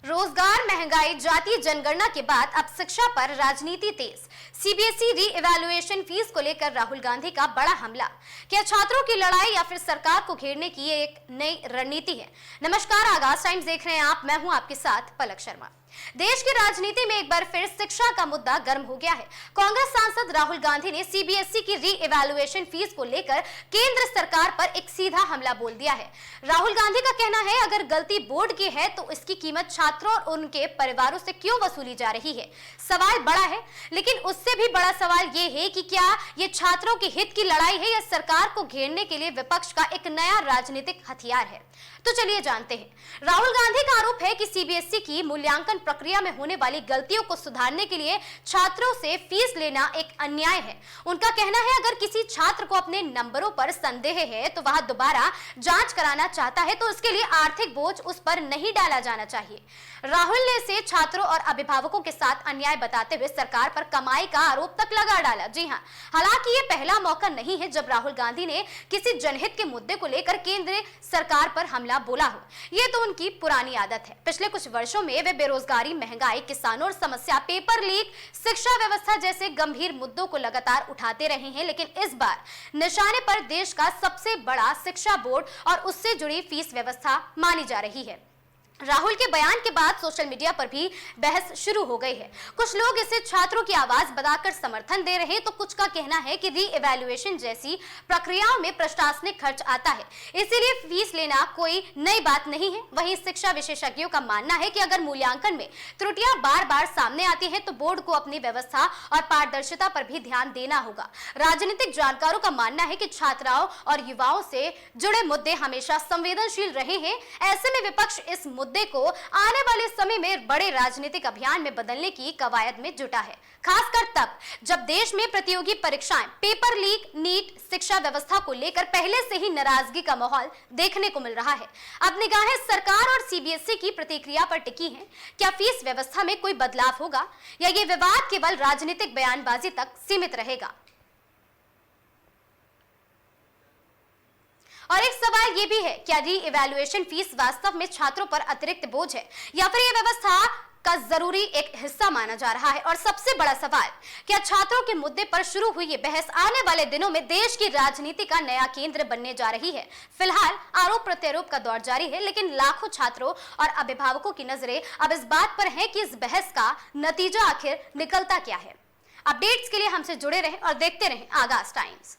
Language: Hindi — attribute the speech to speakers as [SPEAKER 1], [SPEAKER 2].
[SPEAKER 1] रोजगार, महंगाई, जातीय जनगणना के बाद अब शिक्षा पर राजनीति तेज। सीबीएसई री इवैल्यूएशन फीस को लेकर राहुल गांधी का बड़ा हमला। क्या छात्रों की लड़ाई या फिर सरकार को घेरने की ये एक नई रणनीति है? नमस्कार, आगाज टाइम्स देख रहे हैं आप। मैं हूं आपके साथ पलक शर्मा। देश की राजनीति में एक बार फिर शिक्षा का मुद्दा गर्म हो गया है। कांग्रेस सांसद राहुल गांधी ने सीबीएसई की री इवैल्यूएशन फीस को लेकर केंद्र सरकार पर एक सीधा हमला बोल दिया है। राहुल गांधी का कहना है, अगर गलती बोर्ड की है तो इसकी कीमत छात्रों और उनके परिवारों से क्यों वसूली जा रही है? सवाल बड़ा है, लेकिन उससे भी बड़ा सवाल ये है कि क्या ये छात्रों के हित की लड़ाई है या सरकार को घेरने के लिए विपक्ष का एक नया राजनीतिक हथियार है? तो चलिए जानते हैं। राहुल गांधी का आरोप है कि सीबीएसई की मूल्यांकन प्रक्रिया में होने वाली गलतियों को सुधारने के लिए छात्रों से फीस लेना एक अन्याय है। उनका कहना है, अगर किसी छात्र को अपने नंबरों पर संदेह है तो वह दोबारा जांच कराना चाहता है तो उसके लिए आर्थिक बोझ उस पर नहीं डाला जाना चाहिए। राहुल ने इसे छात्रों और अभिभावकों के साथ अन्याय बताते हुए सरकार पर कमाई का आरोप तक लगा डाला। जी हां, हालांकि ये पहला मौका नहीं है जब राहुल गांधी ने किसी जनहित के मुद्दे को लेकर केंद्र सरकार पर हमला बोला हो। ये तो उनकी पुरानी आदत है। पिछले कुछ वर्षों में वे बेरोजगारी, महंगाई, किसानों और समस्या, पेपर लीक, शिक्षा व्यवस्था जैसे गंभीर मुद्दों को लगातार उठाते रहे हैं, लेकिन इस बार निशाने पर देश का सबसे बड़ा शिक्षा बोर्ड और उससे जुड़ी फीस व्यवस्था मानी जा रही है। राहुल के बयान के बाद सोशल मीडिया पर भी बहस शुरू हो गई है। कुछ लोग इसे छात्रों की आवाज बताकर समर्थन दे रहे हैं, तो कुछ का कहना है कि री इवैल्यूएशन जैसी प्रक्रियाओं में प्रशासनिक खर्च आता है, इसीलिए फीस लेना कोई नई बात नहीं है। वहीं शिक्षा विशेषज्ञों का मानना है कि अगर मूल्यांकन में त्रुटियां बार बार सामने आती हैं तो बोर्ड को अपनी व्यवस्था और पारदर्शिता पर भी ध्यान देना होगा। राजनीतिक जानकारों का मानना है कि छात्राओं और युवाओं से जुड़े मुद्दे हमेशा संवेदनशील रहे हैं। ऐसे में विपक्ष इस मुद्दे को आने वाले समय में बड़े राजनीतिक अभियान में बदलने की कवायद में जुटा है, खासकर तब जब देश में प्रतियोगी परीक्षाएं, पेपर लीक, नीट, शिक्षा व्यवस्था को लेकर पहले से ही नाराजगी का माहौल देखने को मिल रहा है। अब निगाहें सरकार और सीबीएसई की प्रतिक्रिया पर टिकी हैं। क्या फीस व्यवस्था में कोई बदलाव होगा या ये विवाद केवल राजनीतिक बयानबाजी तक सीमित रहेगा? और एक सवाल ये भी है, क्या री इवैल्यूएशन फीस वास्तव में छात्रों पर अतिरिक्त बोझ है या फिर यह व्यवस्था का जरूरी एक हिस्सा माना जा रहा है? और सबसे बड़ा सवाल, क्या छात्रों के मुद्दे पर शुरू हुई ये बहस आने वाले दिनों में देश की राजनीति का नया केंद्र बनने जा रही है? फिलहाल आरोप प्रत्यारोप का दौर जारी है, लेकिन लाखों छात्रों और अभिभावकों की नजरें अब इस बात पर है कि इस बहस का नतीजा आखिर निकलता क्या है। अपडेट्स के लिए हमसे जुड़े रहें और देखते रहें आगाज टाइम्स।